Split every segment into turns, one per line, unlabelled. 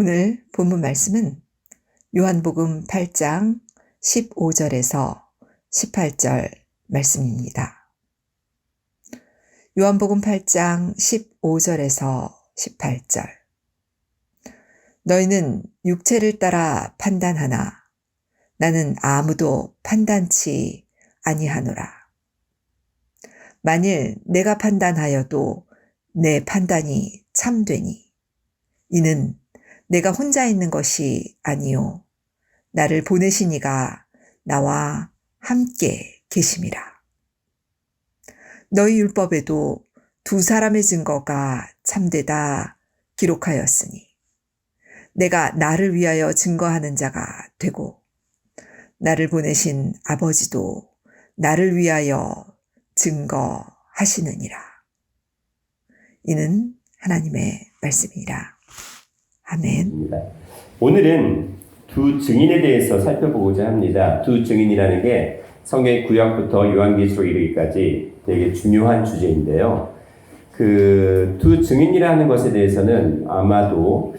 오늘 본문 말씀은 요한복음 8장 15절에서 18절 말씀입니다. 요한복음 8장 15절에서 18절. 너희는 육체를 따라 판단하나 나는 아무도 판단치 아니하노라. 만일 내가 판단하여도 내 판단이 참되니 이는 내가 혼자 있는 것이 아니요 나를 보내신 이가 나와 함께 계심이라. 너희 율법에도 두 사람의 증거가 참되다 기록하였으니 내가 나를 위하여 증거하는 자가 되고 나를 보내신 아버지도 나를 위하여 증거하시느니라. 이는 하나님의 말씀이라. 아멘.
오늘은 두 증인에 대해서 살펴보고자 합니다. 두 증인이라는 게 성경 구약부터 요한계시록 이르기까지 되게 중요한 주제인데요. 그 두 증인이라는 것에 대해서는 아마도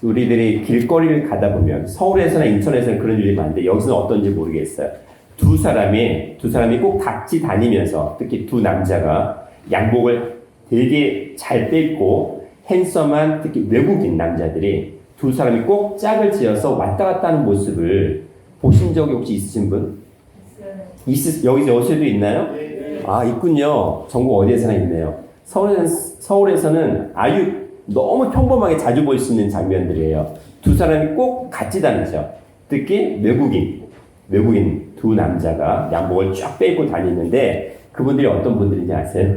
우리들이 길거리를 가다 보면 서울에서나 인천에서는 그런 일이 많은데 여기서는 어떤지 모르겠어요. 두 사람이 꼭 같이 다니면서 특히 두 남자가 양복을 되게 잘 빼입고 핸섬한 특히 외국인 남자들이 두 사람이 꼭 짝을 지어서 왔다 갔다 하는 모습을 보신 적이 혹시 있으신 분? 여기서도 있나요? 아, 있군요. 전국 어디에서나 있네요. 서울에서는 아주 너무 평범하게 자주 볼 수 있는 장면들이에요. 두 사람이 꼭 같이 다니죠. 특히 외국인 두 남자가 양복을 쫙 빼입고 다니는데 그분들이 어떤 분들인지 아세요?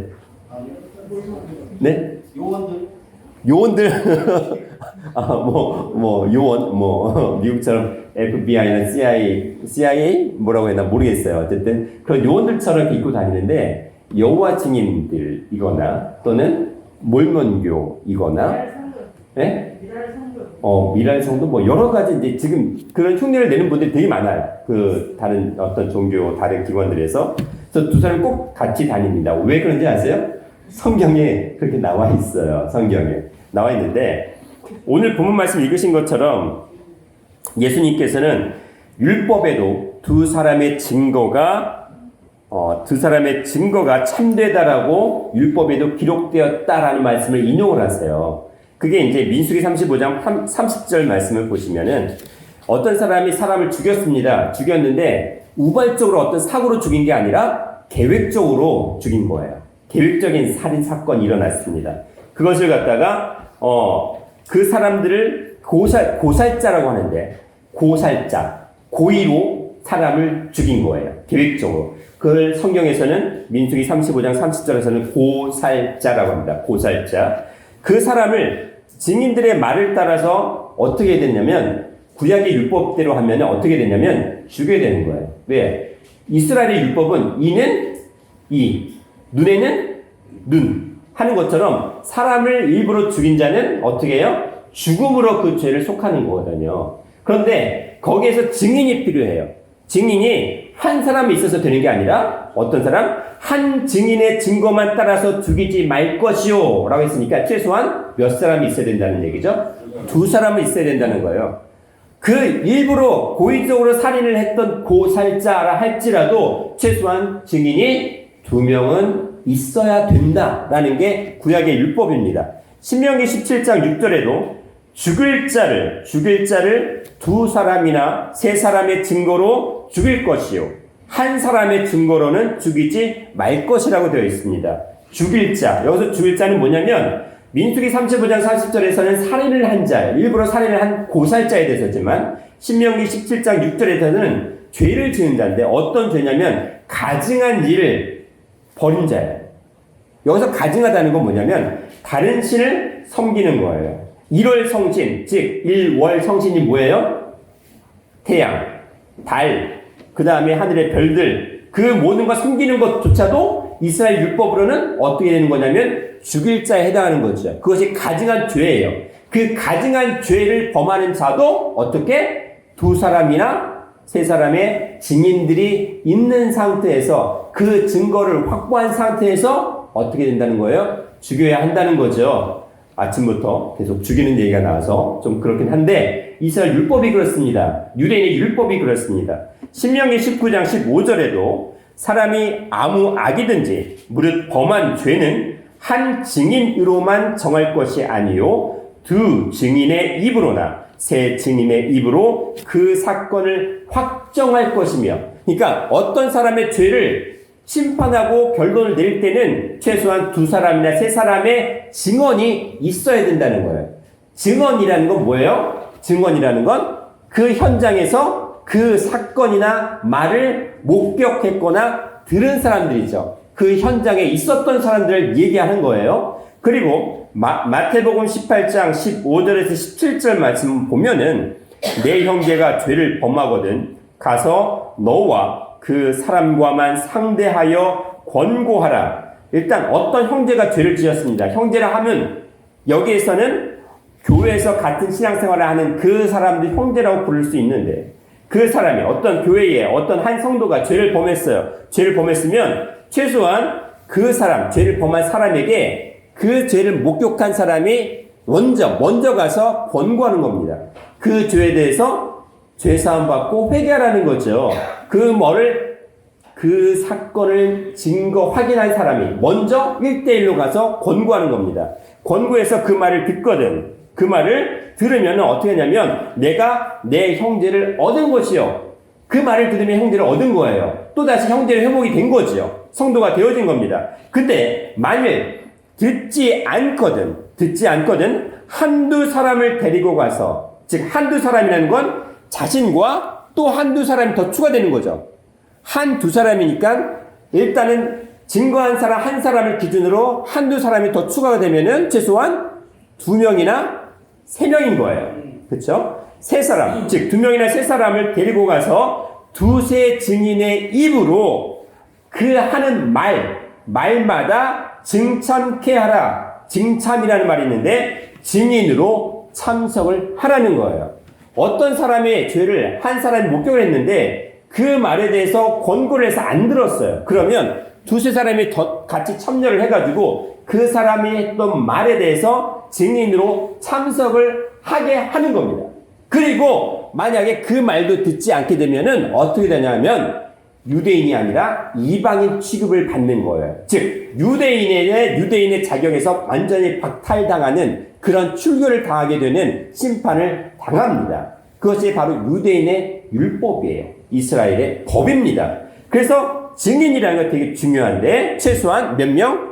네? 요원들. 요원, 미국처럼 FBI나 CIA 뭐라고 했나 모르겠어요. 어쨌든 그런 요원들처럼 이렇게 입고 다니는데 여호와 증인들이거나 또는 몰몬교이거나, 네? 미랄 성도 뭐 여러 가지 이제 지금 그런 흉내를 내는 분들이 되게 많아요. 그 다른 어떤 종교, 다른 기관들에서. 그래서 두 사람이 꼭 같이 다닙니다. 왜 그런지 아세요? 성경에 그렇게 나와 있어요. 성경에 나와 있는데 오늘 본문 말씀 읽으신 것처럼 예수님께서는 율법에도 두 사람의 증거가 참되다라고 율법에도 기록되었다라는 말씀을 인용을 하세요. 그게 이제 민수기 35장 30절 말씀을 보시면은 어떤 사람이 사람을 죽였는데 우발적으로 어떤 사고로 죽인 게 아니라 계획적으로 죽인 거예요. 계획적인 살인 사건이 일어났습니다. 그것을 갖다가 그 사람들을 고살자라고 하는데 고의로 사람을 죽인 거예요. 계획적으로. 그걸 성경에서는 민수기 35장 30절에서는 고살자라고 합니다. 고살자. 그 사람을 증인들의 말을 따라서 어떻게 됐냐면 구약의 율법대로 하면 어떻게 됐냐면 죽여야 되는 거예요. 왜? 이스라엘의 율법은 이는 이, 눈에는 눈 하는 것처럼 사람을 일부러 죽인 자는 어떻게 해요? 죽음으로 그 죄를 속하는 거거든요. 그런데 거기에서 증인이 필요해요. 증인이 한 사람이 있어서 되는 게 아니라 어떤 사람? 한 증인의 증거만 따라서 죽이지 말 것이요 라고 했으니까 최소한 몇 사람이 있어야 된다는 얘기죠? 두 사람은 있어야 된다는 거예요. 그 일부러 고의적으로 살인을 했던 고살자라 할지라도 최소한 증인이 2명은 있어야 된다라는 게 구약의 율법입니다. 신명기 17장 6절에도 죽일 자를 두 사람이나 세 사람의 증거로 죽일 것이요 한 사람의 증거로는 죽이지 말 것이라고 되어 있습니다. 죽일 자, 여기서 죽일 자는 뭐냐면 민수기 35장 40절에서는 일부러 살인을 한 고살자에 대해서지만 신명기 17장 6절에서는 죄를 지은 자인데 어떤 죄냐면 가증한 일을 벌인 자예요. 여기서 가증하다는 건 뭐냐면 다른 신을 섬기는 거예요. 1월 성신, 즉 1월 성신이 뭐예요? 태양, 달, 그 다음에 하늘의 별들, 그 모든 거 섬기는 것조차도 이스라엘 율법으로는 어떻게 되는 거냐면 죽일 자에 해당하는 거죠. 그것이 가증한 죄예요. 그 가증한 죄를 범하는 자도 어떻게? 두 사람이나 세 사람의 증인들이 있는 상태에서 그 증거를 확보한 상태에서 어떻게 된다는 거예요? 죽여야 한다는 거죠. 아침부터 계속 죽이는 얘기가 나와서 좀 그렇긴 한데 이스라엘 율법이 그렇습니다. 유대인의 율법이 그렇습니다. 신명기 19장 15절에도 사람이 아무 악이든지 무릇 범한 죄는 한 증인으로만 정할 것이 아니요 두 증인의 입으로나 세 증인의 입으로 그 사건을 확정할 것이며, 그러니까 어떤 사람의 죄를 심판하고 결론을 내릴 때는 최소한 두 사람이나 세 사람의 증언이 있어야 된다는 거예요. 증언이라는 건 뭐예요? 증언이라는 건 그 현장에서 그 사건이나 말을 목격했거나 들은 사람들이죠. 그 현장에 있었던 사람들을 얘기하는 거예요. 그리고 마태복음 18장 15절에서 17절 말씀 보면은 내 형제가 죄를 범하거든 가서 너와 그 사람과만 상대하여 권고하라. 일단 어떤 형제가 죄를 지었습니다. 형제라 하면 여기에서는 교회에서 같은 신앙생활을 하는 그 사람들 형제라고 부를 수 있는데, 그 사람이 어떤 교회에 어떤 한 성도가 죄를 범했어요. 죄를 범했으면 최소한 그 사람, 죄를 범한 사람에게 그 죄를 목격한 사람이 먼저 가서 권고하는 겁니다. 그 죄에 대해서 죄사함 받고 회개하라는 거죠. 그 사건을 증거 확인한 사람이 먼저 1대1로 가서 권고하는 겁니다. 권고해서 그 말을 듣거든. 그 말을 들으면 어떻게 하냐면 내가 내 형제를 얻은 것이요. 그 말을 들으면 형제를 얻은 거예요. 또다시 형제를 회복이 된 거죠. 성도가 되어진 겁니다. 근데 만일 듣지 않거든 한두 사람을 데리고 가서, 즉 한두 사람이라는 건 자신과 또 한두 사람이 더 추가되는 거죠. 한두 사람이니까 일단은 증거한 사람 한 사람을 기준으로 한두 사람이 더 추가가 되면은 최소한 2명이나 3명인 거예요. 그렇죠? 3사람, 즉 2명이나 3사람을 데리고 가서 두세 증인의 입으로 그 하는 말마다 증참케 하라. 증참이라는 말이 있는데 증인으로 참석을 하라는 거예요. 어떤 사람의 죄를 한 사람이 목격을 했는데 그 말에 대해서 권고를 해서 안 들었어요. 그러면 두세 사람이 더 같이 참여를 해가지고 그 사람이 했던 말에 대해서 증인으로 참석을 하게 하는 겁니다. 그리고 만약에 그 말도 듣지 않게 되면은 어떻게 되냐면 유대인이 아니라 이방인 취급을 받는 거예요. 즉 유대인의 자격에서 완전히 박탈당하는 그런 출교를 당하게 되는 심판을 당합니다. 그것이 바로 유대인의 율법이에요. 이스라엘의 법입니다. 그래서 증인이라는 건 되게 중요한데 최소한 몇 명?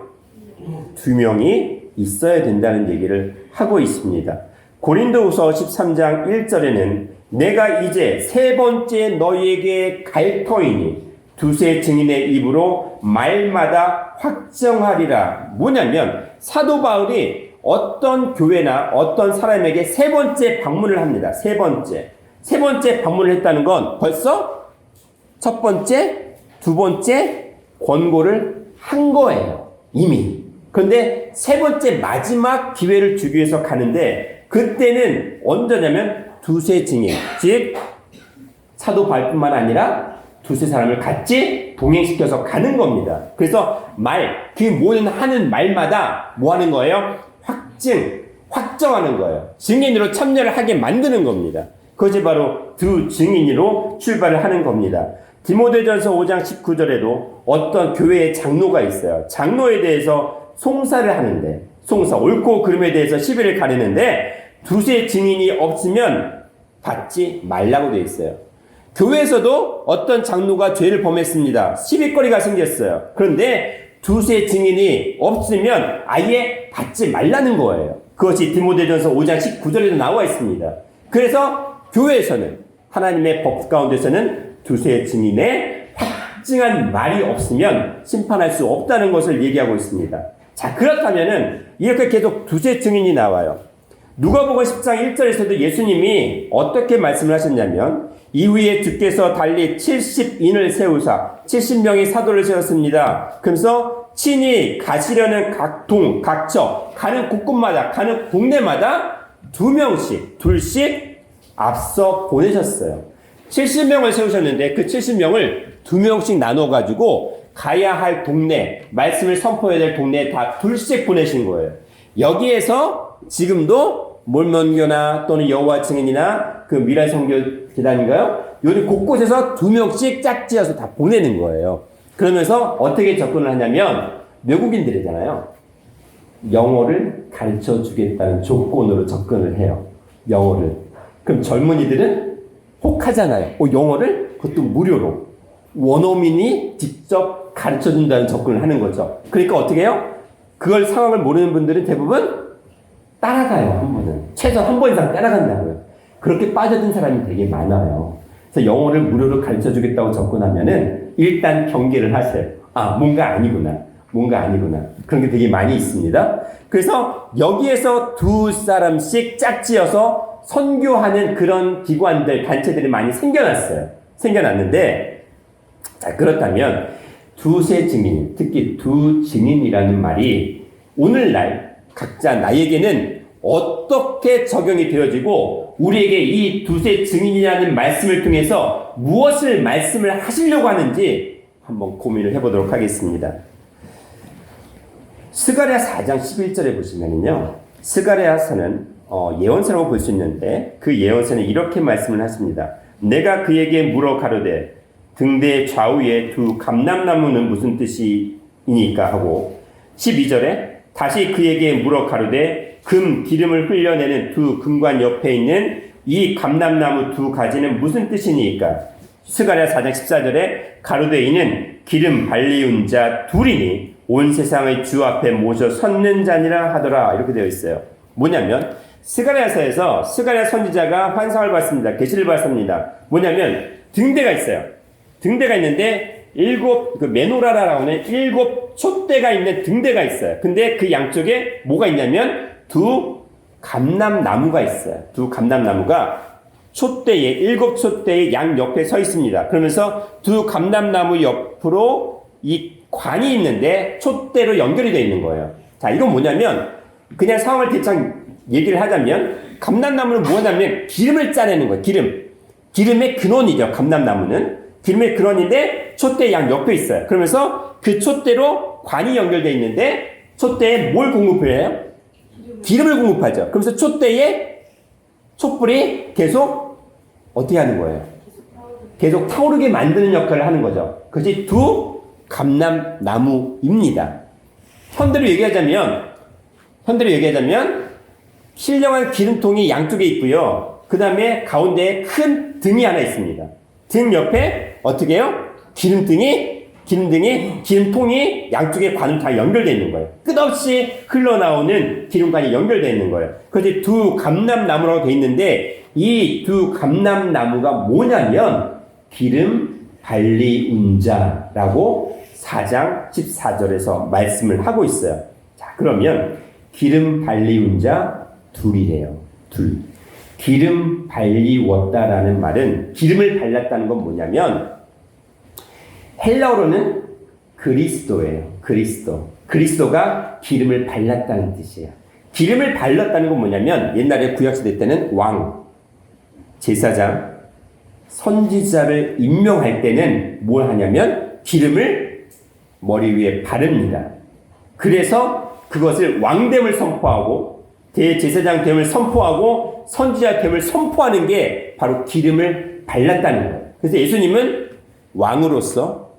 2명이 있어야 된다는 얘기를 하고 있습니다. 고린도후서 13장 1절에는 내가 이제 3번째 너희에게 갈 터이니 두세 증인의 입으로 말마다 확정하리라. 뭐냐면 사도 바울이 어떤 교회나 어떤 사람에게 3번째 방문을 합니다. 3번째 방문을 했다는 건 벌써 첫 번째, 두 번째 권고를 한 거예요. 이미. 그런데 3번째 마지막 기회를 주기 위해서 가는데 그때는 언제냐면 두세 증인, 즉 사도 바울뿐만 아니라 두세 사람을 같이 동행시켜서 가는 겁니다. 그래서 그 모든 하는 말마다 뭐 하는 거예요? 확정하는 거예요. 증인으로 참여를 하게 만드는 겁니다. 그것이 바로 두 증인으로 출발을 하는 겁니다. 디모데전서 5장 19절에도 어떤 교회의 장로가 있어요. 장로에 대해서 송사를 하는데, 옳고 그름에 대해서 시비를 가리는데 두세 증인이 없으면 받지 말라고 되어 있어요. 교회에서도 어떤 장로가 죄를 범했습니다. 시비거리가 생겼어요. 그런데 두세 증인이 없으면 아예 받지 말라는 거예요. 그것이 디모데전서 5장 19절에도 나와 있습니다. 그래서 교회에서는, 하나님의 법 가운데서는 두세 증인의 확증한 말이 없으면 심판할 수 없다는 것을 얘기하고 있습니다. 자, 그렇다면은 이렇게 계속 두세 증인이 나와요. 누가복음 10장 1절에서도 예수님이 어떻게 말씀을 하셨냐면 이후에 주께서 달리 70인을 세우사 70명의 사도를 세웠습니다. 그러면서 친히 가시려는 각처 가는 곳곳마다, 가는 동네마다 2명씩, 둘씩 앞서 보내셨어요. 70명을 세우셨는데 그 70명을 2명씩 나눠가지고 가야 할 동네, 말씀을 선포해야 될 동네에 다 둘씩 보내신 거예요. 여기에서 지금도 몰몬교나 또는 여호와 증인이나 그 미랄 선교 재단인가요? 요리 곳곳에서 2명씩 짝지어서 다 보내는 거예요. 그러면서 어떻게 접근을 하냐면 외국인들이잖아요. 영어를 가르쳐 주겠다는 조건으로 접근을 해요. 영어를. 그럼 젊은이들은 혹하잖아요. 영어를 그것도 무료로 원어민이 직접 가르쳐 준다는 접근을 하는 거죠. 그러니까 어떻게 해요? 그걸 상황을 모르는 분들은 대부분 따라가요. 한 번은. 최소 한 번 이상 따라간다고요. 그렇게 빠져든 사람이 되게 많아요. 그래서 영어를 무료로 가르쳐 주겠다고 접근하면은 일단 경계를 하세요. 뭔가 아니구나. 뭔가 아니구나. 그런 게 되게 많이 있습니다. 그래서 여기에서 2사람씩 짝지어서 선교하는 그런 기관들, 단체들이 많이 생겨났어요. 생겨났는데, 자, 그렇다면, 2세 증인, 특히 2 증인이라는 말이 오늘날 각자 나에게는 어떻게 적용이 되어지고, 우리에게 이 2세 증인이라는 말씀을 통해서 무엇을 말씀을 하시려고 하는지 한번 고민을 해보도록 하겠습니다. 스가랴 4장 11절에 보시면은요, 스가랴서는 예언서라고 볼 수 있는데 그 예언서는 이렇게 말씀을 하십니다. 내가 그에게 물어 가로되 등대 좌우에 2 감람나무는 무슨 뜻이니까 하고 12절에 다시 그에게 물어 가로되 금 기름을 흘려내는 2 금관 옆에 있는 이 감람나무 2 가지는 무슨 뜻이니까 스가랴 4장 14절에 가로되 이는 기름 발리운 자 둘이니 온 세상의 주 앞에 모셔 섰는 자니라 하더라. 이렇게 되어 있어요. 뭐냐면 스가랴서에서 스가랴 선지자가 환상을 봤습니다. 계시를 봤습니다. 뭐냐면 등대가 있어요. 등대가 있는데 그 메노라라고 하는 7 촛대가 있는 등대가 있어요. 근데 그 양쪽에 뭐가 있냐면 2 감람나무가 있어요. 2 감람나무가 촛대에 7 촛대의 양 옆에 서 있습니다. 그러면서 2 감람나무 옆으로 이 관이 있는데 촛대로 연결이 되어 있는 거예요. 자, 이건 뭐냐면 그냥 상황을 대충 얘기를 하자면 감람나무는 뭐냐면 기름을 짜내는 거예요. 기름의 근원이죠. 감람나무는 기름의 근원인데 촛대 양 옆에 있어요. 그러면서 그 촛대로 관이 연결되어 있는데 촛대에 뭘 공급해요? 기름을 공급하죠. 그러면서 촛대에 촛불이 계속 어떻게 하는 거예요? 계속 타오르게 만드는 역할을 하는 거죠. 그것이 2 감람나무입니다. 현대로 얘기하자면 신령한 기름통이 양쪽에 있고요. 그 다음에 가운데에 큰 등이 하나 있습니다. 등 옆에 어떻게 해요? 기름통이 양쪽에 관으로 다 연결되어 있는 거예요. 끝없이 흘러나오는 기름관이 연결되어 있는 거예요. 그것이 2 감람나무라고 되어 있는데 이 2 감람나무가 뭐냐면 기름 발리운 자라고 4장 14절에서 말씀을 하고 있어요. 자, 그러면 기름 발리운 자 둘이래요. 둘. 기름 발리웠다라는 말은 기름을 발랐다는 건 뭐냐면 헬라어로는 그리스도예요. 그리스도가 기름을 발랐다는 뜻이에요. 기름을 발랐다는 건 뭐냐면 옛날에 구약시대 때는 왕, 제사장, 선지자를 임명할 때는 뭘 하냐면 기름을 머리 위에 바릅니다. 그래서 그것을 왕됨을 선포하고 대제사장됨을 선포하고 선지자됨을 선포하는 게 바로 기름을 발랐다는 거예요. 그래서 예수님은 왕으로서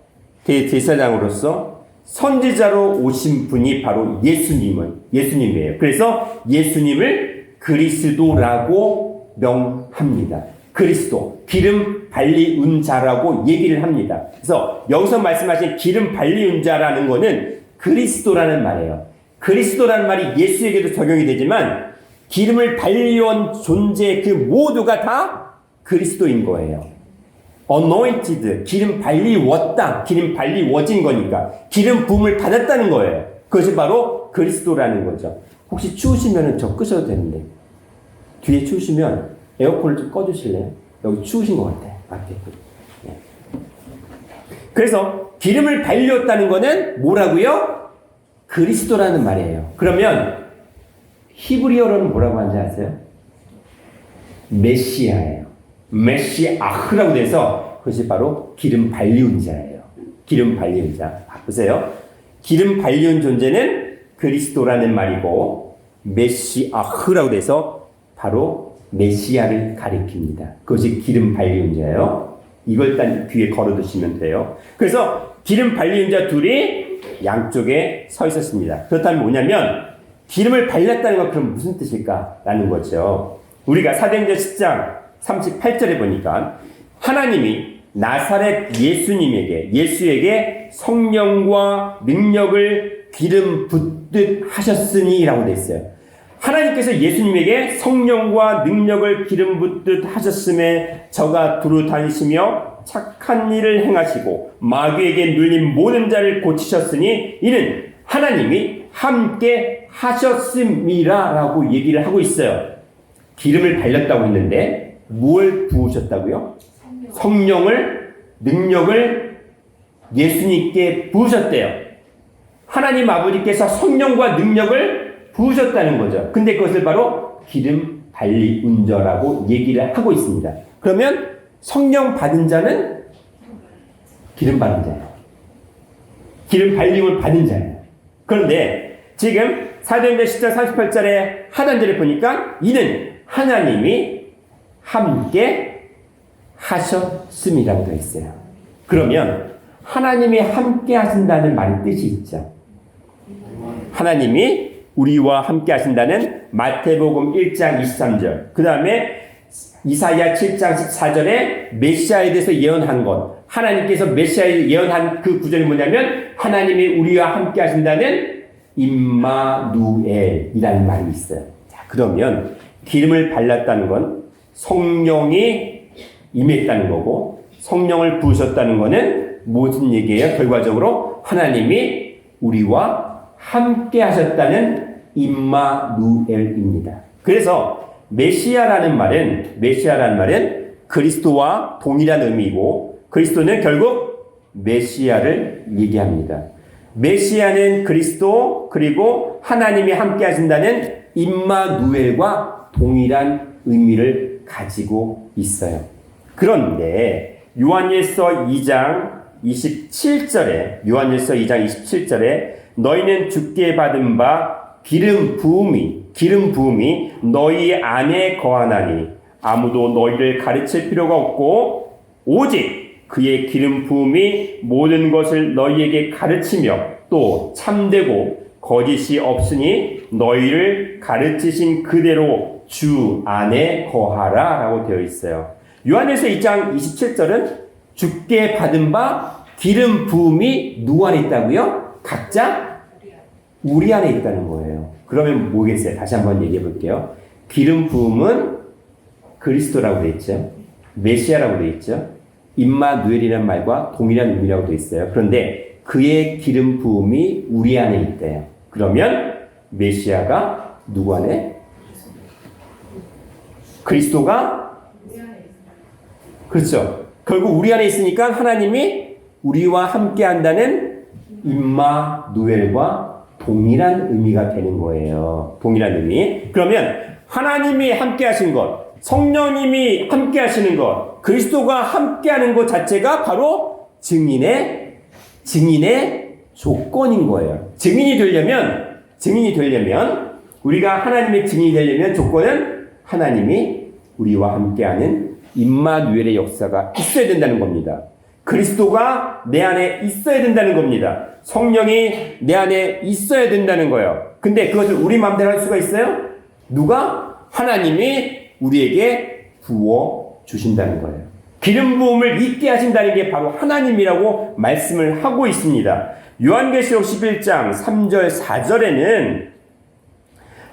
대제사장으로서 선지자로 오신 분이 바로 예수님이에요. 그래서 예수님을 그리스도라고 명합니다. 그리스도, 기름 발리운 자라고 얘기를 합니다. 그래서 여기서 말씀하신 기름 발리운 자라는 거는 그리스도라는 말이에요. 그리스도라는 말이 예수에게도 적용이 되지만 기름을 발리온 존재 그 모두가 다 그리스도인 거예요. anointed, 기름 발리웠다, 기름 발리워진 거니까 기름 부음을 받았다는 거예요. 그것이 바로 그리스도라는 거죠. 혹시 추우시면 저 끄셔도 되는데 뒤에 추우시면 에어컨을 좀 꺼주실래요? 여기 추우신 것 같아요. 밖에. 네. 그래서 기름을 발렸다는 거는 뭐라고요? 그리스도라는 말이에요. 그러면 히브리어로는 뭐라고 하는지 아세요? 메시아예요. 메시아흐라고 돼서 그것이 바로 기름 발리운 자예요. 기름 발리운 자. 보세요. 기름 발리운 존재는 그리스도라는 말이고 메시아흐라고 돼서 바로 메시아를 가리킵니다. 그것이 기름 발리운 자예요. 이걸 일단 귀에 걸어두시면 돼요. 그래서 기름 발리운 자 둘이 양쪽에 서 있었습니다. 그렇다면 뭐냐면 기름을 발렸다는 건 그럼 무슨 뜻일까라는 거죠. 우리가 사도행전 10장 38절에 보니까 하나님이 나사렛 예수에게 성령과 능력을 기름 붓듯 하셨으니 라고 되어 있어요. 하나님께서 예수님에게 성령과 능력을 기름 붓듯 하셨음에 저가 두루 다니시며 착한 일을 행하시고 마귀에게 눌린 모든 자를 고치셨으니 이는 하나님이 함께 하셨음이라 라고 얘기를 하고 있어요. 기름을 발렸다고 했는데 뭘 부으셨다고요? 성령을, 능력을 예수님께 부으셨대요. 하나님 아버지께서 성령과 능력을 부으셨다는 거죠. 근데 그것을 바로 기름 발리운저라고 얘기를 하고 있습니다. 그러면 성령 받은 자는 기름 받은 자예요. 기름 발림을 받은 자예요. 그런데 지금 사도행전 10장 38절에 하단절에 보니까 이는 하나님이 함께 하셨음이라고 되어 있어요. 그러면 하나님이 함께 하신다는 말의 뜻이 있죠. 하나님이 우리와 함께 하신다는 마태복음 1장 23절, 그 다음에 이사야 7장 14절에 메시아에 대해서 예언한 것, 하나님께서 메시아에 예언한 그 구절이 뭐냐면 하나님이 우리와 함께 하신다는 임마누엘이라는 말이 있어요. 자, 그러면 기름을 발랐다는 건 성령이 임했다는 거고 성령을 부으셨다는 거는 무슨 얘기예요? 결과적으로 하나님이 우리와 함께 하셨다는 임마누엘입니다. 그래서 메시아라는 말은 그리스도와 동일한 의미이고 그리스도는 결국 메시아를 얘기합니다. 메시아는 그리스도 그리고 하나님이 함께 하신다는 임마누엘과 동일한 의미를 가지고 있어요. 그런데 요한일서 2장 27절에 너희는 주께 받은 바 기름 부음이 너희 안에 거하나니 아무도 너희를 가르칠 필요가 없고 오직 그의 기름 부음이 모든 것을 너희에게 가르치며 또 참되고 거짓이 없으니 너희를 가르치신 그대로 주 안에 거하라 라고 되어 있어요. 요한일서 2장 27절은 주께 받은 바 기름 부음이 누구 안에 있다고요? 각자 우리 안에 있다는 거예요. 그러면 뭐겠어요? 다시 한번 얘기해 볼게요. 기름 부음은 그리스도라고 되어 있죠. 메시아라고 되어 있죠. 임마누엘이라는 말과 동일한 의미라고 되어 있어요. 그런데 그의 기름 부음이 우리 안에 있대요. 그러면 메시아가 누구 안에? 그리스도가? 그렇죠. 결국 우리 안에 있으니까 하나님이 우리와 함께 한다는 임마누엘과 동일한 의미가 되는 거예요. 동일한 의미. 그러면 하나님이 함께 하신 것, 성령님이 함께 하시는 것, 그리스도가 함께 하는 것 자체가 바로 증인의 조건인 거예요. 증인이 되려면 우리가 하나님의 증인이 되려면 조건은 하나님이 우리와 함께하는 임마누엘의 역사가 있어야 된다는 겁니다. 그리스도가 내 안에 있어야 된다는 겁니다. 성령이 내 안에 있어야 된다는 거예요. 근데 그것을 우리 마음대로 할 수가 있어요? 누가? 하나님이 우리에게 부어 주신다는 거예요. 기름 부음을 있게 하신다는 게 바로 하나님이라고 말씀을 하고 있습니다. 요한계시록 11장 3절 4절에는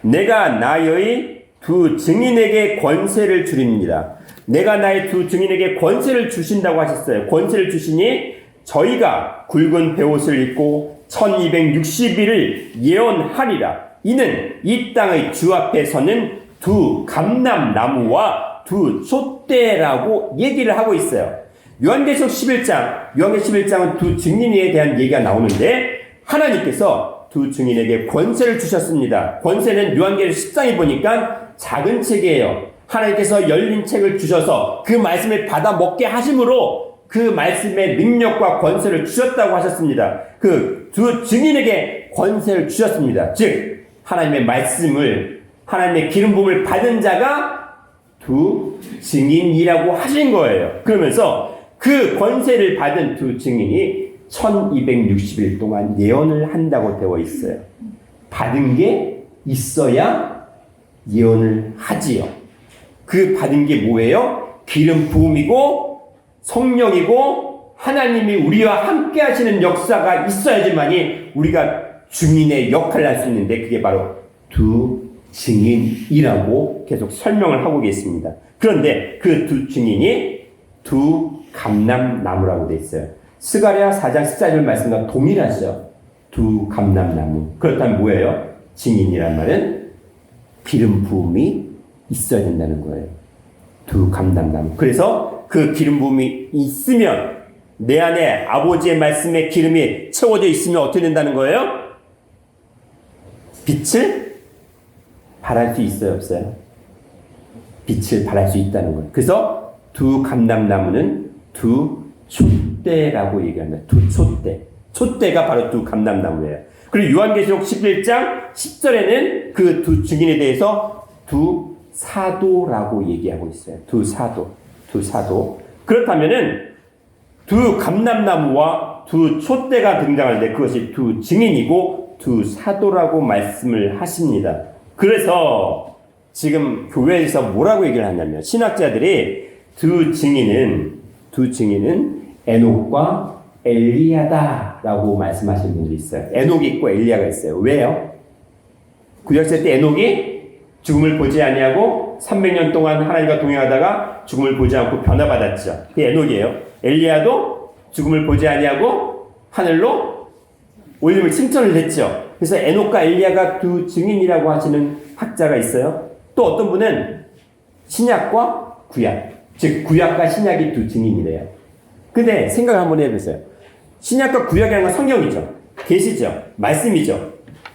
내가 나의 두 증인에게 권세를 주립니다. 내가 나의 두 증인에게 권세를 주신다고 하셨어요. 권세를 주시니 저희가 굵은 베옷을 입고 1260일을 예언하리라. 이는 이 땅의 주 앞에 서는 두 감람나무와 두 촛대라고 얘기를 하고 있어요. 요한계시록 11장은 두 증인에 대한 얘기가 나오는데 하나님께서 두 증인에게 권세를 주셨습니다. 권세는 요한계시록 10장에 보니까 작은 책이에요. 하나님께서 열린 책을 주셔서 그 말씀을 받아 먹게 하심으로 그 말씀의 능력과 권세를 주셨다고 하셨습니다. 그 두 증인에게 권세를 주셨습니다. 즉 하나님의 말씀을, 하나님의 기름 부음을 받은 자가 두 증인이라고 하신 거예요. 그러면서 그 권세를 받은 두 증인이 1260일 동안 예언을 한다고 되어 있어요. 받은 게 있어야 예언을 하지요. 그 받은 게 뭐예요? 기름 부음이고 성령이고 하나님이 우리와 함께 하시는 역사가 있어야지만이 우리가 증인의 역할을 할 수 있는데, 그게 바로 두 증인이라고 계속 설명을 하고 계십니다. 그런데 그 두 증인이 두 감람나무라고 되어 있어요. 스가랴 4장 14절 말씀과 동일하죠. 두 감람나무. 그렇다면 뭐예요? 증인이란 말은 기름 부음이 있어야 된다는 거예요. 두 감람나무. 그래서 그 기름 부음이 있으면, 내 안에 아버지의 말씀에 기름이 채워져 있으면 어떻게 된다는 거예요? 빛을 발할 수 있어요, 없어요? 빛을 발할 수 있다는 거예요. 그래서 두 감람나무는 두 촛대라고 얘기합니다. 두 촛대. 촛대가 바로 두 감람나무예요. 그리고 요한계시록 11장 10절에는 그 두 증인에 대해서 두 사도라고 얘기하고 있어요. 두 사도. 두 사도. 그렇다면은 두 감람나무와 두 촛대가 등장할 때 그것이 두 증인이고 두 사도라고 말씀을 하십니다. 그래서 지금 교회에서 뭐라고 얘기를 하냐면, 신학자들이 두 증인은 에녹과 엘리야다라고 말씀하시는 분들이 있어요. 에녹이 있고 엘리야가 있어요. 왜요? 구약시대 때 에녹이 죽음을 보지 아니하고 300년 동안 하나님과 동행하다가 죽음을 보지 않고 변화받았죠. 그게 에녹이에요. 엘리야도 죽음을 보지 아니하고 하늘로 올림을 승천을 했죠. 그래서 에녹과 엘리야가 두 증인이라고 하시는 학자가 있어요. 또 어떤 분은 신약과 구약, 즉 구약과 신약이 두 증인이래요. 근데 생각을 한번 해보세요. 신약과 구약이라는 건 성경이죠. 계시죠. 말씀이죠.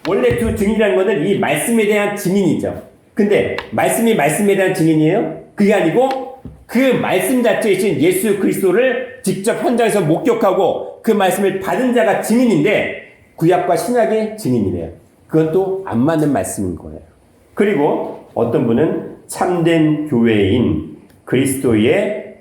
원래 두 증인이라는 것은 이 말씀에 대한 증인이죠. 근데 말씀이 말씀에 대한 증인이에요? 그게 아니고 그 말씀 자체이신 예수 그리스도를 직접 현장에서 목격하고 그 말씀을 받은 자가 증인인데, 구약과 신약의 증인이래요. 그건 또 안 맞는 말씀인 거예요. 그리고 어떤 분은 참된 교회인 그리스도의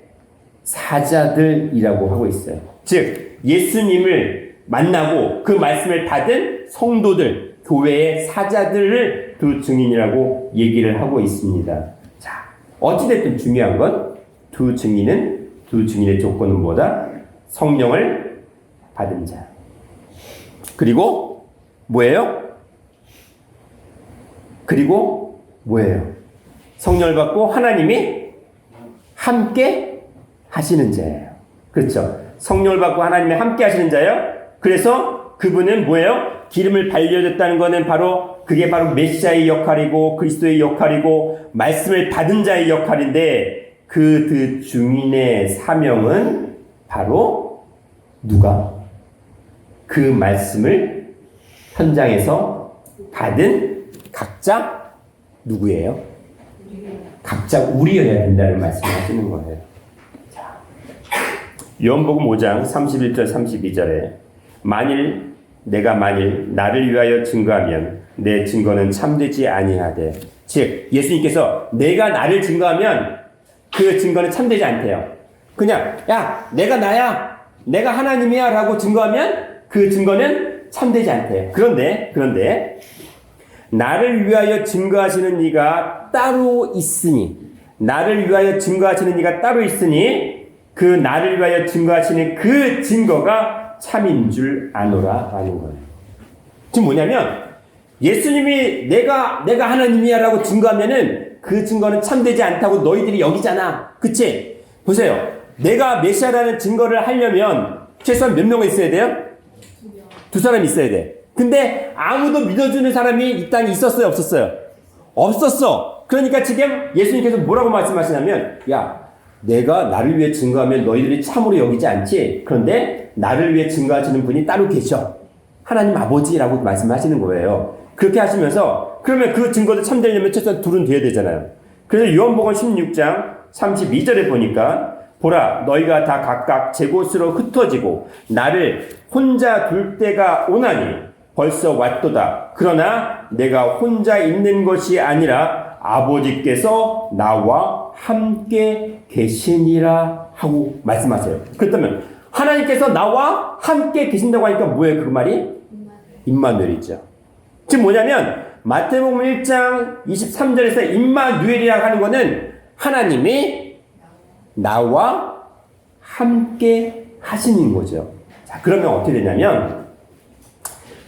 사자들이라고 하고 있어요. 즉 예수님을 만나고 그 말씀을 받은 성도들, 교회의 사자들을 두 증인이라고 얘기를 하고 있습니다. 자, 어찌됐든 중요한 건 두 증인의 조건은 뭐다? 성령을 받은 자. 그리고 뭐예요? 성령을 받고 하나님이 함께 하시는 자예요. 그렇죠? 성령을 받고 하나님이 함께 하시는 자예요. 그래서 그분은 뭐예요? 기름을 발려줬다는 것은 그게 바로 메시아의 역할이고 그리스도의 역할이고 말씀을 받은 자의 역할인데, 그 두 증인의 사명은 바로 누가? 그 말씀을 현장에서 받은 각자 누구예요? 각자 우리여야 된다는 말씀을 하시는 거예요. 자, 요한복음 5장 31절 32절에 내가 만일 나를 위하여 증거하면 내 증거는 참되지 아니하되, 즉 예수님께서 내가 나를 증거하면 그 증거는 참되지 않대요. 그냥 내가 나야, 내가 하나님이야 라고 증거하면 그 증거는 참되지 않대요. 그런데 나를 위하여 증거하시는 이가 따로 있으니, 그 나를 위하여 증거하시는 그 증거가 참인 줄 아노라 라는 거예요. 지금 뭐냐면, 예수님이 내가 하나님이야 라고 증거하면은 그 증거는 참되지 않다고 너희들이 여기잖아. 그치? 보세요. 내가 메시아라는 증거를 하려면 최소한 몇 명이 있어야 돼요? 두 사람이 있어야 돼. 근데 아무도 믿어주는 사람이 이 땅에 있었어요? 없었어요? 없었어. 그러니까 지금 예수님께서 뭐라고 말씀하시냐면, 내가 나를 위해 증거하면 너희들이 참으로 여기지 않지? 그런데 나를 위해 증거하시는 분이 따로 계셔. 하나님 아버지라고 말씀하시는 거예요. 그렇게 하시면서, 그러면 그 증거도 참되려면 최소한 둘은 돼야 되잖아요. 그래서 요한복음 16장 32절에 보니까, 보라, 너희가 다 각각 제 곳으로 흩어지고 나를 혼자 둘 때가 오나니 벌써 왔도다. 그러나 내가 혼자 있는 것이 아니라 아버지께서 나와 함께 계시니라 하고 말씀하세요. 그렇다면 하나님께서 나와 함께 계신다고 하니까 뭐예요? 그 말이? 임마누엘이죠. 지금 뭐냐면 마태복음 1장 23절에서 임마누엘이라고 하는 것은 하나님이 나와 함께 하시는 거죠. 자, 그러면 어떻게 되냐면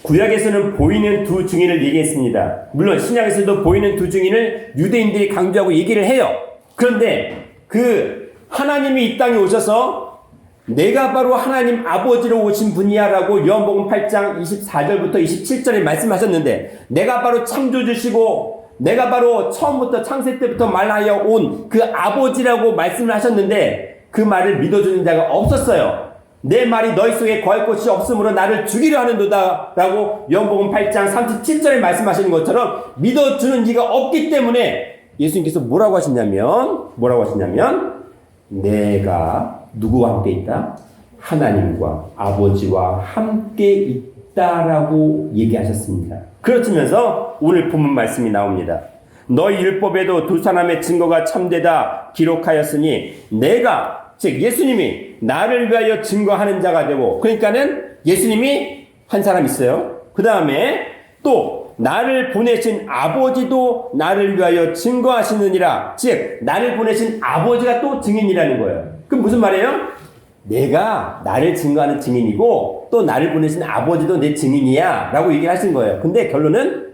구약에서는 보이는 두 증인을 얘기했습니다. 물론 신약에서도 보이는 두 증인을 유대인들이 강조하고 얘기를 해요. 그런데 그 하나님이 이 땅에 오셔서 내가 바로 하나님 아버지로 오신 분이야 라고 요한복음 8장 24절부터 27절에 말씀하셨는데 내가 바로 창조주시고 내가 바로 처음부터 창세 때부터 말하여 온 그 아버지라고 말씀을 하셨는데 그 말을 믿어주는 자가 없었어요. 내 말이 너희 속에 거할 곳이 없으므로 나를 죽이려 하는도다 라고 요한복음 8장 37절에 말씀하시는 것처럼 믿어주는 이가 없기 때문에 예수님께서 뭐라고 하시냐면 내가 누구와 함께 있다? 하나님과 아버지와 함께 있다라고 얘기하셨습니다. 그렇지면서 오늘 본문 말씀이 나옵니다. 너희 율법에도 두 사람의 증거가 참되다 기록하였으니 내가 즉 예수님이 나를 위하여 증거하는 자가 되고 그러니까는 예수님이 한 사람 있어요. 그 다음에 또 나를 보내신 아버지도 나를 위하여 증거하시느니라. 즉 나를 보내신 아버지가 또 증인이라는 거예요. 그럼 무슨 말이에요? 내가 나를 증거하는 증인이고 또 나를 보내신 아버지도 내 증인이야 라고 얘기를 하신 거예요. 근데 결론은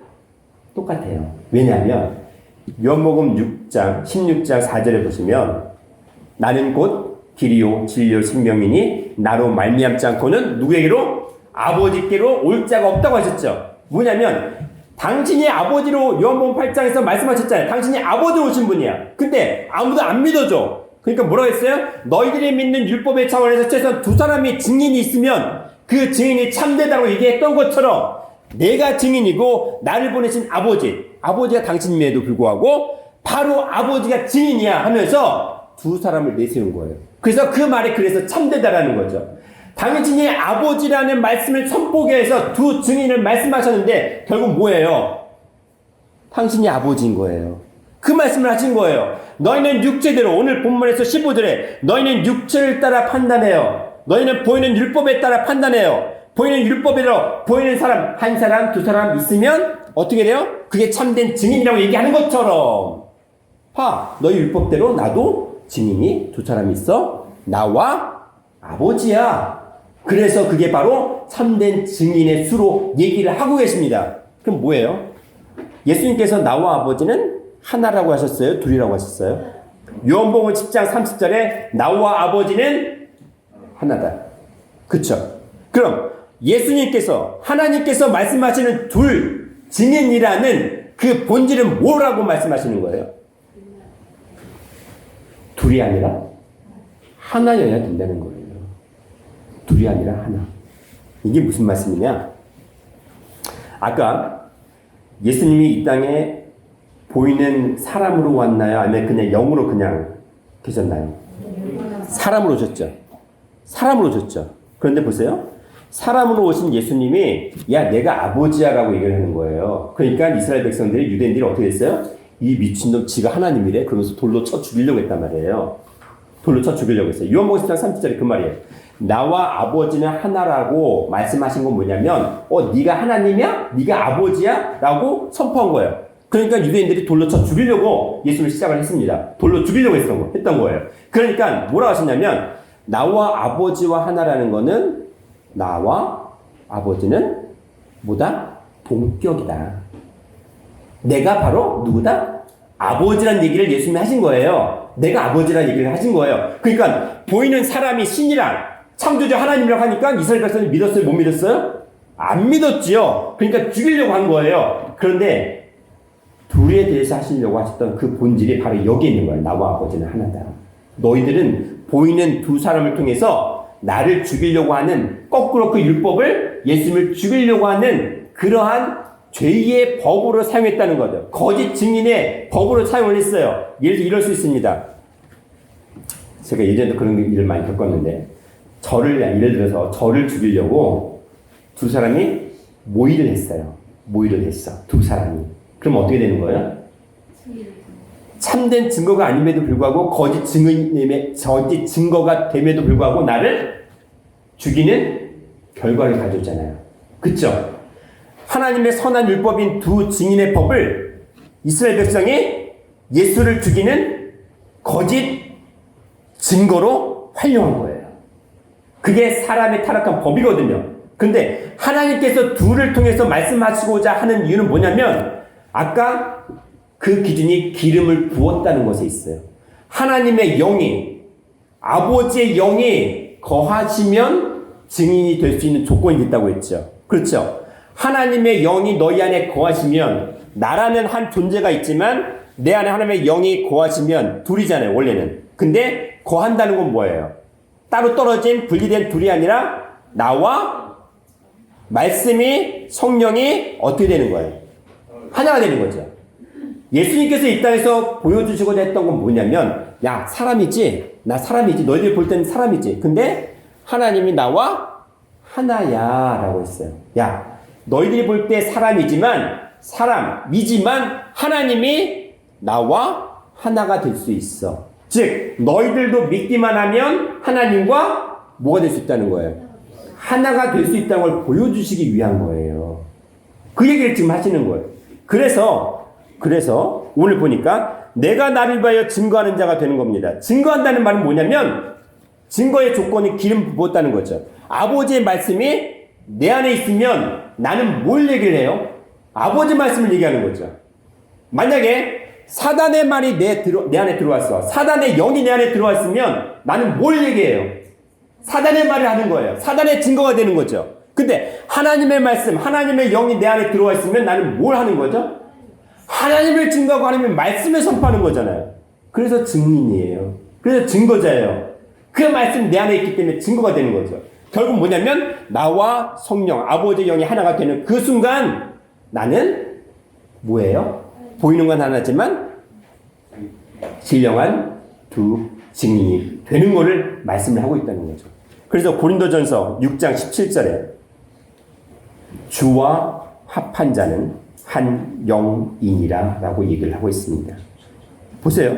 똑같아요. 왜냐하면 요한복음 6장 16장 4절에 보시면 나는 곧 길이요 진리요 생명이니 나로 말미암지 않고는 누구에게로? 아버지께로 올 자가 없다고 하셨죠. 뭐냐면 당신이 아버지로 요한복음 8장에서 말씀하셨잖아요. 당신이 아버지로 오신 분이야. 근데 아무도 안 믿어줘. 그러니까 뭐라고 했어요? 너희들이 믿는 율법의 차원에서 최소한 두 사람이 증인이 있으면 그 증인이 참되다고 얘기했던 것처럼 내가 증인이고 나를 보내신 아버지가 당신임에도 불구하고 바로 아버지가 증인이야 하면서 두 사람을 내세운 거예요. 그래서 그 말이 그래서 참되다라는 거죠. 당신이 아버지라는 말씀을 선포하기 위해서 두 증인을 말씀하셨는데 결국 뭐예요? 당신이 아버지인 거예요. 그 말씀을 하신 거예요. 너희는 육체대로 오늘 본문에서 15절에 너희는 육체를 따라 판단해요. 너희는 보이는 율법에 따라 판단해요. 보이는 율법대로 보이는 사람 한 사람 두 사람 있으면 어떻게 돼요? 그게 참된 증인이라고 얘기하는 것처럼 너희 율법대로 나도 증인이 두 사람이 있어. 나와 아버지야. 그래서 그게 바로 참된 증인의 수로 얘기를 하고 계십니다. 그럼 뭐예요? 예수님께서 나와 아버지는 하나라고 하셨어요? 둘이라고 하셨어요? 요한복음 10장 30절에 나와 아버지는 하나다. 그쵸? 그럼 예수님께서 하나님께서 말씀하시는 둘 증인이라는 그 본질은 뭐라고 말씀하시는 거예요? 둘이 아니라 하나여야 된다는 거예요. 둘이 아니라 하나. 이게 무슨 말씀이냐? 아까 예수님이 이 땅에 보이는 사람으로 왔나요? 아니면 그냥 영으로 그냥 계셨나요? 사람으로 오셨죠. 사람으로 오셨죠. 그런데 보세요. 사람으로 오신 예수님이 야 내가 아버지야 라고 얘기를 하는 거예요. 그러니까 이스라엘 백성들이 유대인들이 어떻게 했어요? 이 미친놈 지가 하나님이래. 그러면서 돌로 쳐 죽이려고 했단 말이에요. 돌로 쳐 죽이려고 했어요. 요한복음 10장 30절에 그 말이에요. 나와 아버지는 하나라고 말씀하신 건 뭐냐면 네가 하나님이야? 네가 아버지야? 라고 선포한 거예요. 그러니까 유대인들이 돌로 쳐 죽이려고 예수를 시작을 했습니다. 돌로 죽이려고 했던 거예요. 그러니까 뭐라고 하셨냐면 나와 아버지와 하나라는 거는 나와 아버지는 뭐다? 동격이다. 내가 바로 누구다? 아버지란 얘기를 예수님이 하신 거예요. 내가 아버지란 얘기를 하신 거예요. 그러니까 보이는 사람이 신이랑 창조주 하나님이라고 하니까 이스라엘 백성이 믿었어요? 못 믿었어요? 안 믿었지요. 그러니까 죽이려고 한 거예요. 그런데 둘에 대해서 하시려고 하셨던 그 본질이 바로 여기 있는 거예요. 나와 아버지는 하나다. 너희들은 보이는 두 사람을 통해서 나를 죽이려고 하는 거꾸로 그 율법을 예수님을 죽이려고 하는 그러한 죄의 법으로 사용했다는 거죠. 거짓 증인의 법으로 사용을 했어요. 예를 들어 이럴 수 있습니다. 제가 예전에도 그런 일을 많이 겪었는데 예를 들어서 저를 죽이려고 두 사람이 모의를 했어요. 모의를 했어. 두 사람이. 그럼 어떻게 되는 거예요? 참된 증거가 아님에도 불구하고 거짓 증거가 됨에도 불구하고 나를 죽이는 결과를 가져오잖아요. 그쵸? 하나님의 선한 율법인 두 증인의 법을 이스라엘 백성이 예수를 죽이는 거짓 증거로 활용한 거예요. 그게 사람의 타락한 법이거든요. 근데 하나님께서 둘을 통해서 말씀하시고자 하는 이유는 뭐냐면 아까 그 기준이 기름을 부었다는 것에 있어요. 하나님의 영이, 아버지의 영이 거하시면 증인이 될 수 있는 조건이 있다고 했죠. 그렇죠? 하나님의 영이 너희 안에 거하시면, 나라는 한 존재가 있지만 내 안에 하나님의 영이 거하시면 둘이잖아요, 원래는. 근데 거한다는 건 뭐예요? 따로 떨어진 분리된 둘이 아니라 나와 말씀이, 성령이 어떻게 되는 거예요? 하나가 되는 거죠. 예수님께서 이 땅에서 보여주시고자 했던 건 뭐냐면, 야, 사람이지? 나 사람이지? 너희들이 볼 때는 사람이지? 근데 하나님이 나와 하나야 라고 했어요. 야, 너희들이 볼 때 사람이지만 하나님이 나와 하나가 될 수 있어. 즉 너희들도 믿기만 하면 하나님과 뭐가 될 수 있다는 거예요? 하나가 될 수 있다는 걸 보여주시기 위한 거예요. 그 얘기를 지금 하시는 거예요. 그래서 오늘 보니까 내가 나를 위하여 증거하는 자가 되는 겁니다. 증거한다는 말은 뭐냐면 증거의 조건이 기름 부었다는 거죠. 아버지의 말씀이 내 안에 있으면 나는 뭘 얘기를 해요? 아버지 말씀을 얘기하는 거죠. 만약에 사단의 말이 내 안에 들어왔어. 사단의 영이 내 안에 들어왔으면 나는 뭘 얘기해요? 사단의 말을 하는 거예요. 사단의 증거가 되는 거죠. 근데 하나님의 말씀, 하나님의 영이 내 안에 들어와 있으면 나는 뭘 하는 거죠? 하나님을 증거하고 하나님의 말씀을 선포하는 거잖아요. 그래서 증인이에요. 그래서 증거자예요. 그 말씀 내 안에 있기 때문에 증거가 되는 거죠. 결국 뭐냐면 나와 성령, 아버지의 영이 하나가 되는 그 순간 나는 뭐예요? 보이는 건 하나지만 신령한 두 증인이 되는 것을 말씀을 하고 있다는 거죠. 그래서 고린도전서 6장 17절에 주와 합한 자는 한 영이니라 라고 얘기를 하고 있습니다. 보세요.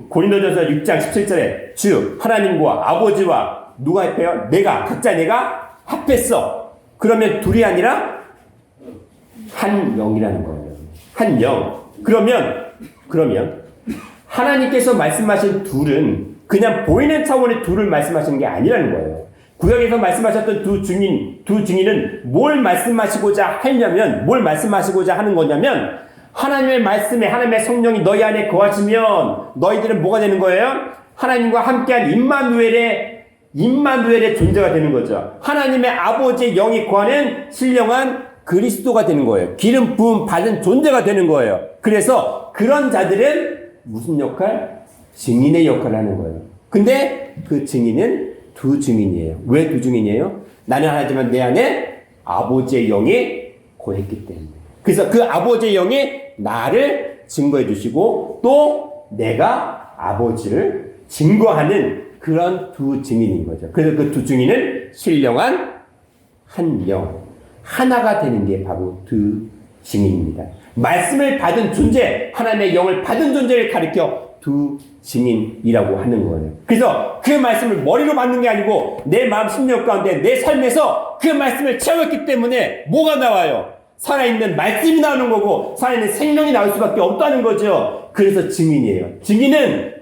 고린도전서 6장 17절에 주, 하나님과 아버지와 누가 합해요? 각자 내가 합했어. 그러면 둘이 아니라 한 영이라는 거예요. 한 영. 그러면 하나님께서 말씀하신 둘은 그냥 보이는 차원의 둘을 말씀하시는 게 아니라는 거예요. 구약에서 말씀하셨던 두 증인은 뭘 말씀하시고자 하는 거냐면 하나님의 말씀에 하나님의 성령이 너희 안에 거하시면 너희들은 뭐가 되는 거예요? 하나님과 함께한 임마누엘의 존재가 되는 거죠. 하나님의 아버지의 영이 거하는 신령한 그리스도가 되는 거예요. 기름 부음 받은 존재가 되는 거예요. 그래서 그런 자들은 무슨 역할? 증인의 역할을 하는 거예요. 근데 그 증인은 두 증인이에요. 왜 두 증인이에요? 나는 하나지만 내 안에 아버지의 영이 거했기 때문에. 그래서 그 아버지의 영이 나를 증거해 주시고 또 내가 아버지를 증거하는 그런 두 증인인 거죠. 그래서 그 두 증인은 신령한 한 영, 하나가 되는 게 바로 두 증인입니다. 말씀을 받은 존재, 하나님의 영을 받은 존재를 가리켜 두 증인이라고 하는 거예요. 그래서 그 말씀을 머리로 받는 게 아니고 내 마음 심령 가운데 내 삶에서 그 말씀을 채웠기 때문에 뭐가 나와요? 살아있는 말씀이 나오는 거고 살아있는 생명이 나올 수밖에 없다는 거죠. 그래서 증인이에요. 증인은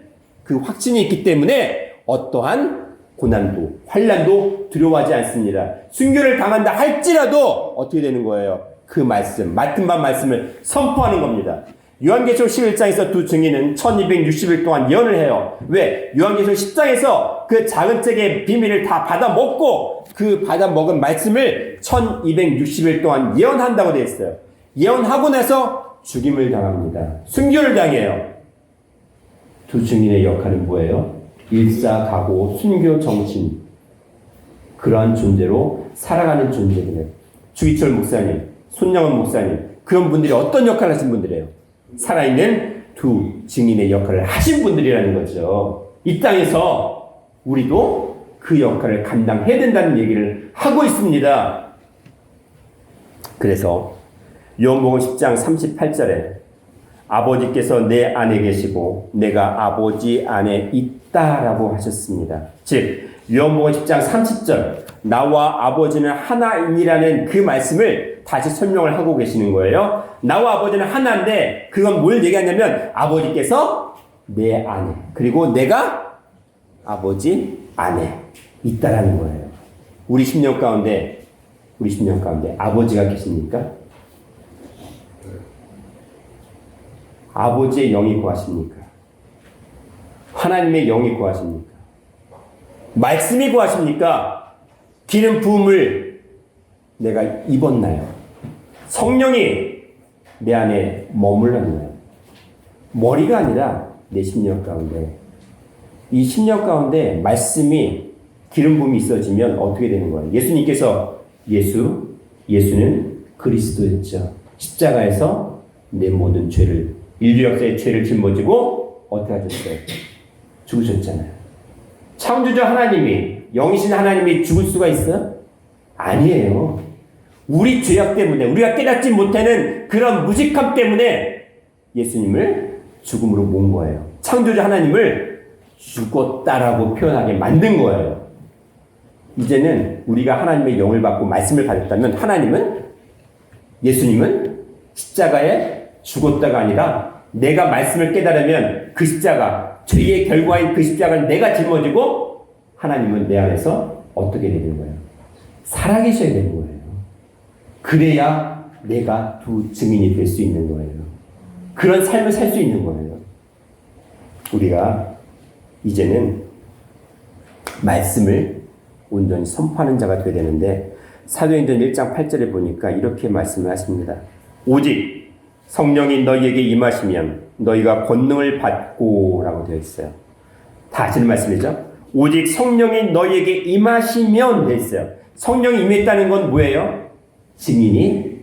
그 확신이 있기 때문에 어떠한 고난도, 환난도 두려워하지 않습니다. 순교를 당한다 할지라도 어떻게 되는 거예요? 그 말씀, 맡은 바 말씀을 선포하는 겁니다. 요한계시록 11장에서 두 증인은 1260일 동안 예언을 해요. 왜? 요한계시록 10장에서 그 작은 책의 비밀을 다 받아먹고 그 받아먹은 말씀을 1260일 동안 예언한다고 되어 있어요. 예언하고 나서 죽임을 당합니다. 순교를 당해요. 두 증인의 역할은 뭐예요? 일사각오, 순교 정신, 그러한 존재로 살아가는 존재들이에요. 주기철 목사님, 손영원 목사님, 그런 분들이 어떤 역할을 하신 분들이에요? 살아있는 두 증인의 역할을 하신 분들이라는 거죠. 이 땅에서 우리도 그 역할을 감당해야 된다는 얘기를 하고 있습니다. 그래서 요한복음 10장 38절에 아버지께서 내 안에 계시고 내가 아버지 안에 있다라고 하셨습니다. 즉 요한복음 10장 30절 나와 아버지는 하나이라는 그 말씀을 다시 설명을 하고 계시는 거예요. 나와 아버지는 하나인데 그건 뭘 얘기하냐면 아버지께서 내 안에 그리고 내가 아버지 안에 있다라는 거예요. 우리 10년 가운데 아버지가 계십니까? 아버지의 영이 구하십니까? 하나님의 영이 구하십니까? 말씀이 구하십니까? 기름 부음을 내가 입었나요? 성령이 내 안에 머물렀나요? 머리가 아니라 내 10년 가운데 이 10년 가운데 말씀이 기름 부음이 있어지면 어떻게 되는 거예요? 예수님께서 예수는 그리스도였죠. 십자가에서 내 모든 죄를 인류 역사의 죄를 짊어지고 어떻게 하셨어요? 죽으셨잖아요. 창조주 하나님이 영이신 하나님이 죽을 수가 있어요? 아니에요. 우리 죄악 때문에 우리가 깨닫지 못하는 그런 무식함 때문에 예수님을 죽음으로 모은 거예요. 창조주 하나님을 죽었다라고 표현하게 만든 거예요. 이제는 우리가 하나님의 영을 받고 말씀을 받았다면 예수님은 십자가에 죽었다가 아니라 내가 말씀을 깨달으면 그 십자가, 죄의 결과인 그 십자가를 내가 짊어지고 하나님은 내 안에서 어떻게 되는 거예요? 살아계셔야 되는 거예요. 그래야 내가 두 증인이 될 수 있는 거예요. 그런 삶을 살 수 있는 거예요. 우리가 이제는 말씀을 온전히 선포하는 자가 되어야 되는데 사도행전 1장 8절에 보니까 이렇게 말씀을 하십니다. 오직 성령이 너희에게 임하시면 너희가 권능을 받고 라고 되어 있어요. 다 아시는 말씀이죠? 오직 성령이 너희에게 임하시면 되어 있어요. 성령이 임했다는 건 뭐예요? 증인이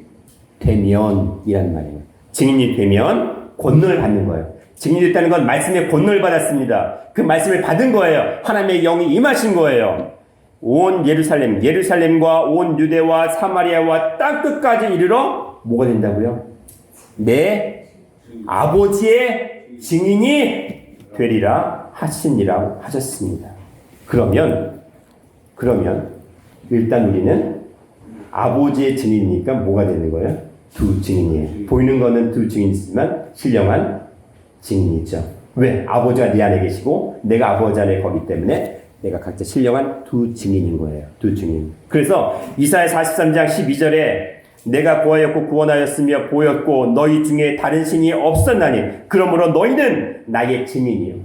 되면 이란 말이에요. 증인이 되면 권능을 받는 거예요. 증인이 됐다는 건 말씀의 권능을 받았습니다. 그 말씀을 받은 거예요. 하나님의 영이 임하신 거예요. 온 예루살렘과 온 유대와 사마리아와 땅끝까지 이르러 뭐가 된다고요? 내 아버지의 증인이 되리라 하시니라고 하셨습니다. 그러면 일단 우리는 아버지의 증인이니까 뭐가 되는 거예요? 두 증인이에요. 보이는 거는 두 증인이지만 신령한 증인이죠. 왜? 아버지가 네 안에 계시고 내가 아버지 안에 거기 때문에 내가 각자 신령한 두 증인인 거예요. 두 증인. 그래서 이사야 43장 12절에 내가 구하였고 구원하였으며 보였고 너희 중에 다른 신이 없었나니 그러므로 너희는 나의 증인이요.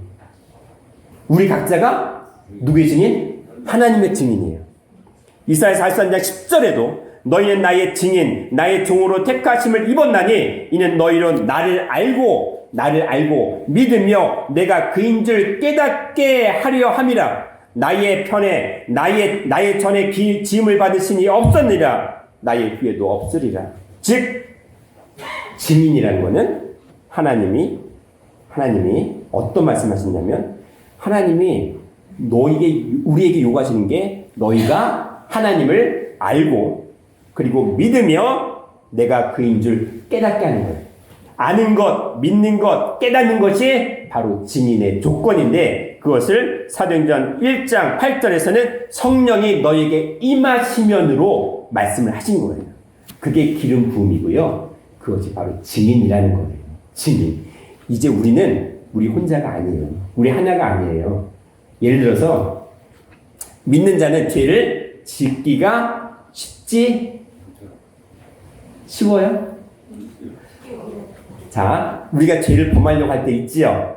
우리 각자가 누구의 증인? 하나님의 증인이에요. 이사야 43장 10절에도 너희는 나의 증인, 나의 종으로 택하심을 입었나니 이는 너희로 나를 알고 믿으며 내가 그인 줄 깨닫게 하려 함이라. 나의 편에 나의 전에 지음을 받은 신이 없었느니라. 나의 후에도 없으리라. 즉 증인이라는 것은 하나님이 어떤 말씀하시냐면 하나님이 우리에게 요구하시는 게 너희가 하나님을 알고 그리고 믿으며 내가 그인 줄 깨닫게 하는 거예요. 아는 것, 믿는 것, 깨닫는 것이 바로 증인의 조건인데 그것을 사도행전 1장 8절에서는 성령이 너에게 임하시면으로 말씀을 하신 거예요. 그게 기름 부음이고요. 그것이 바로 증인이라는 거예요. 증인. 이제 우리 혼자가 아니에요. 우리 하나가 아니에요. 예를 들어서 믿는 자는 죄를 짓기가 쉬워요? 자, 우리가 죄를 범하려고 할 때 있지요?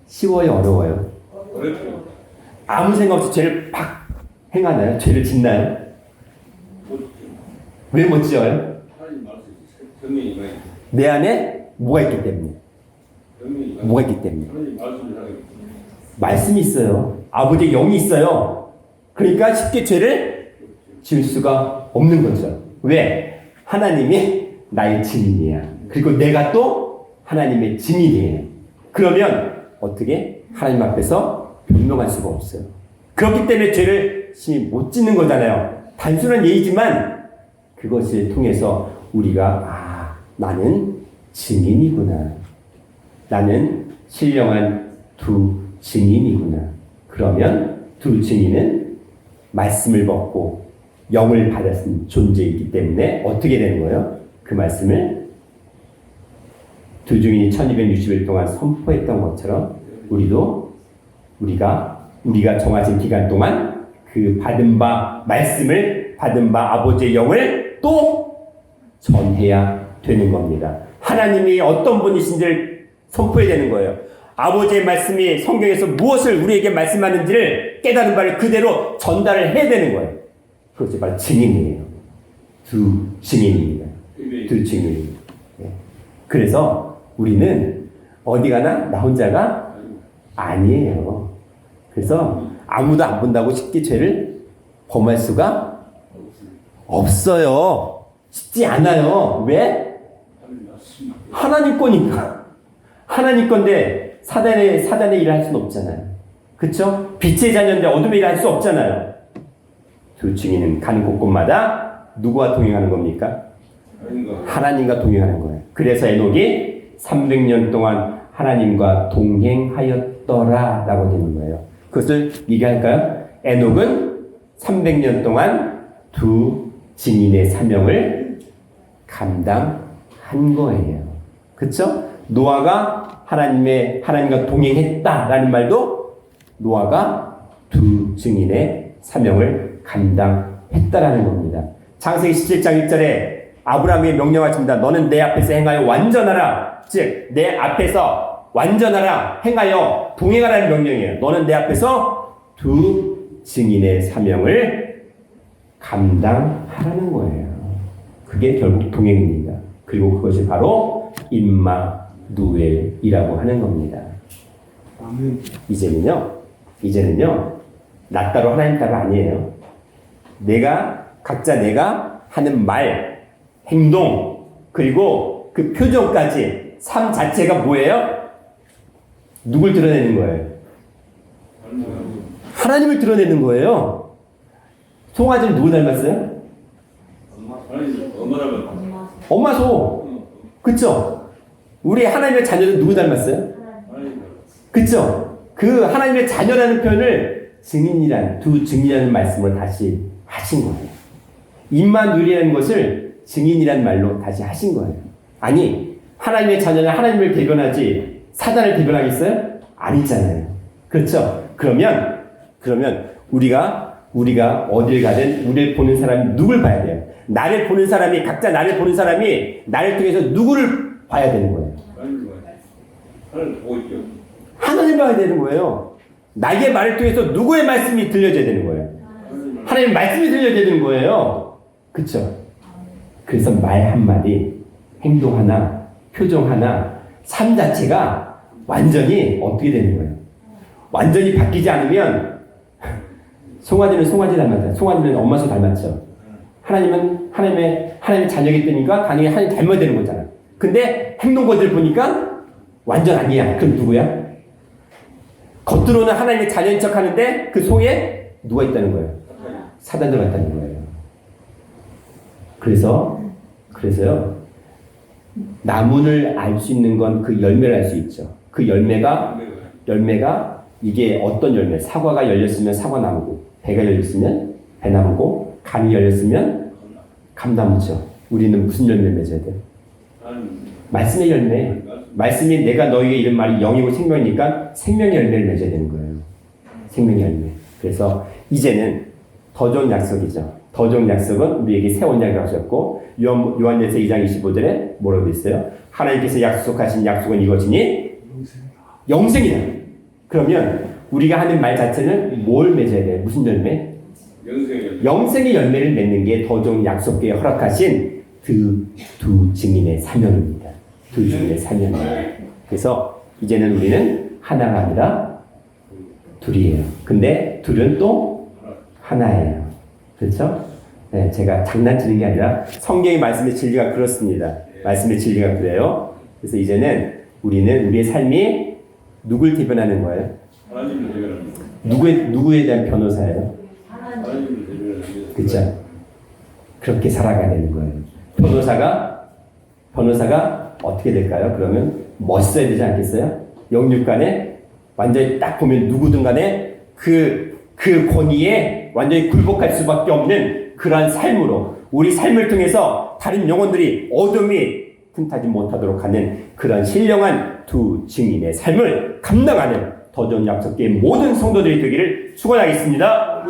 쉬워요? 어려워요? 아무 생각 없이 죄를 팍 행하나요? 죄를 짓나요? 왜 못 지어요? 내 안에 뭐가 있기 때문에. 뭐가 있기 때문에. 말씀이 있어요. 아버지의 영이 있어요. 그러니까 쉽게 죄를 지을 수가 없는 거죠. 왜? 하나님이 나의 증인이야. 그리고 내가 또 하나님의 증인이에요. 그러면 어떻게? 하나님 앞에서 변명할 수가 없어요. 그렇기 때문에 죄를 심히 못 짓는 거잖아요. 단순한 예의지만 그것을 통해서 우리가 나는 증인이구나. 나는 신령한 두 증인이구나. 그러면 두 증인은 말씀을 받고 영을 받았은 존재이기 때문에 어떻게 되는 거예요? 그 말씀을 두 증인이 1260일 동안 선포했던 것처럼 우리가 정해진 기간 동안 그 받은 바 말씀을 받은 바 아버지의 영을 또 전해야 되는 겁니다. 하나님이 어떤 분이신지를 선포해야 되는 거예요. 아버지의 말씀이 성경에서 무엇을 우리에게 말씀하는지를 깨달은 바를 그대로 전달을 해야 되는 거예요. 그것이 바로 증인이에요. 두 증인입니다. 두 증인입니다. 그래서 우리는 어디 가나 나 혼자가 아니에요. 그래서 아무도 안 본다고 쉽게 죄를 범할 수가 없어요. 쉽지 않아요. 왜? 하나님 거니까. 하나님 건데 사단의 일을 할 수는 없잖아요. 그렇죠? 빛의 자녀인데 어둠의 일을 할 수 없잖아요. 두 증인은 가는 곳곳마다 누구와 동행하는 겁니까? 하나님과 동행하는 거예요. 그래서 에녹이 300년 동안 하나님과 동행하였더라 라고 되는 거예요. 그것을 얘기할까요? 에녹은 300년 동안 두 증인의 사명을 감당한 거예요. 그렇죠? 노아가 하나님과 동행했다라는 말도 노아가 두 증인의 사명을 감당했다라는 겁니다. 창세기 17장 1절에 아브라함에게 명령하십니다. 너는 내 앞에서 행하여 완전하라. 즉 내 앞에서 완전하라, 행하여 동행하라는 명령이에요. 너는 내 앞에서 두 증인의 사명을 감당하라는 거예요. 그게 결국 동행입니다. 그리고 그것이 바로 임마누엘이라고 하는 겁니다. 이제는요 나 따로 하나님 따로 아니에요. 각자 내가 하는 말, 행동, 그리고 그 표정까지 삶 자체가 뭐예요? 누굴 드러내는 거예요? 하나님을 드러내는 거예요. 송아지는 누구 닮았어요? 엄마 소. 그쵸? 우리 하나님의 자녀는 누구 닮았어요? 그쵸? 그 하나님의 자녀라는 표현을 두 증인이라는 말씀으로 다시 하신 거예요. 임마누엘이라는 것을 증인이라는 말로 다시 하신 거예요. 아니, 하나님의 자녀는 하나님을 대변하지 사단을 대변하겠어요? 아니잖아요. 그렇죠? 그러면 우리가 어딜 가든 우리를 보는 사람이 누굴 봐야 돼요? 각자 나를 보는 사람이 나를 통해서 누구를 봐야 되는 거예요? 하나님 봐야 되는 거예요. 나의 말을 통해서 누구의 말씀이 들려져야 되는 거예요? 하나님의 말씀이 들려야 되는 거예요. 그렇죠? 그래서 말 한마디, 행동 하나, 표정 하나, 삶 자체가 완전히 어떻게 되는 거예요? 완전히 바뀌지 않으면 송아지는 송아지 닮았다. 송아지는 엄마 소 닮았죠. 하나님은 하나님의 자녀이기 때니까 당연히 하나님 닮아야 되는 거잖아. 근데 행동 것들 보니까 완전 아니야. 그럼 누구야? 겉으로는 하나님의 자녀인 척 하는데 그 속에 누가 있다는 거예요? 사단 들어갔다는 거예요. 그래서요, 나무를 알 수 있는 건 그 열매를 알 수 있죠. 그 열매가 이게 어떤 열매? 사과가 열렸으면 사과나무고, 배가 열렸으면 배나무고, 감이 열렸으면 감나무죠. 우리는 무슨 열매 맺어야 돼? 말씀의 열매. 말씀이 내가 너희에게 이런 말이 영이고 생명이니까 생명의 열매를 맺어야 되는 거예요. 생명의 열매. 그래서 이제는 더 좋은 약속이죠. 더 좋은 약속은 우리에게 새 언약을 하셨고, 요한일서 2장 25절에 뭐라고 돼 있어요? 하나님께서 약속하신 약속은 이것이니 영생이다. 그러면 우리가 하는 말 자체는 뭘 맺어야 돼요? 무슨 열매? 영생의 열매를 맺는 게 더 좋은 약속에 허락하신 두 증인의 사명입니다. 두 증인의 사명이에요. 그래서 이제는 우리는 하나가 아니라 둘이에요. 근데 둘은 또 하나예요. 그렇죠? 네, 제가 장난치는 게 아니라 성경의 말씀의 진리가 그렇습니다. 말씀의 진리가 그래요. 그래서 이제는 우리는 우리의 삶이 누굴 대변하는 거예요?
하나님을 대변하는 거예요.
누구에 대한 변호사예요?
하나님을 대변하는 거예요.
그렇죠? 그렇게 살아가야 되는 거예요. 변호사가 어떻게 될까요? 그러면 멋있어야 되지 않겠어요? 영육간에 완전히 딱 보면 누구든 간에 그 권위에 완전히 굴복할 수밖에 없는 그러한 삶으로 우리 삶을 통해서 다른 영혼들이 어둠이 틈타지 못하도록 하는 그런 신령한 두 증인의 삶을 감당하는 더 좋은 약속계의 모든 성도들이 되기를 축원하겠습니다.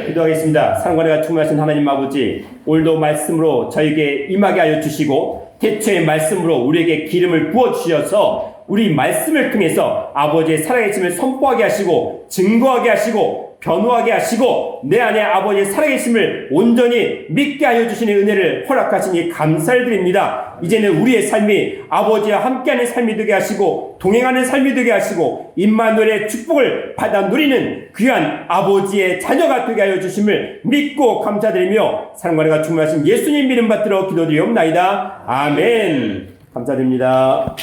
기도하겠습니다. 사랑과 은혜가 충만하신 하나님 아버지, 오늘도 말씀으로 저에게 임하게 하여 주시고 대초의 말씀으로 우리에게 기름을 부어 주셔서 우리 말씀을 통해서 아버지의 살아계심을 선포하게 하시고 증거하게 하시고 변호하게 하시고 내 안에 아버지의 살아계심을 온전히 믿게 하여 주시는 은혜를 허락하시니 감사를 드립니다. 이제는 우리의 삶이 아버지와 함께하는 삶이 되게 하시고 동행하는 삶이 되게 하시고 임마누엘의 축복을 받아 누리는 귀한 아버지의 자녀가 되게 하여 주심을 믿고 감사드리며 사랑과 은혜가 충만하신 예수님 이름 받들어 기도드리옵나이다. 아멘. 감사드립니다.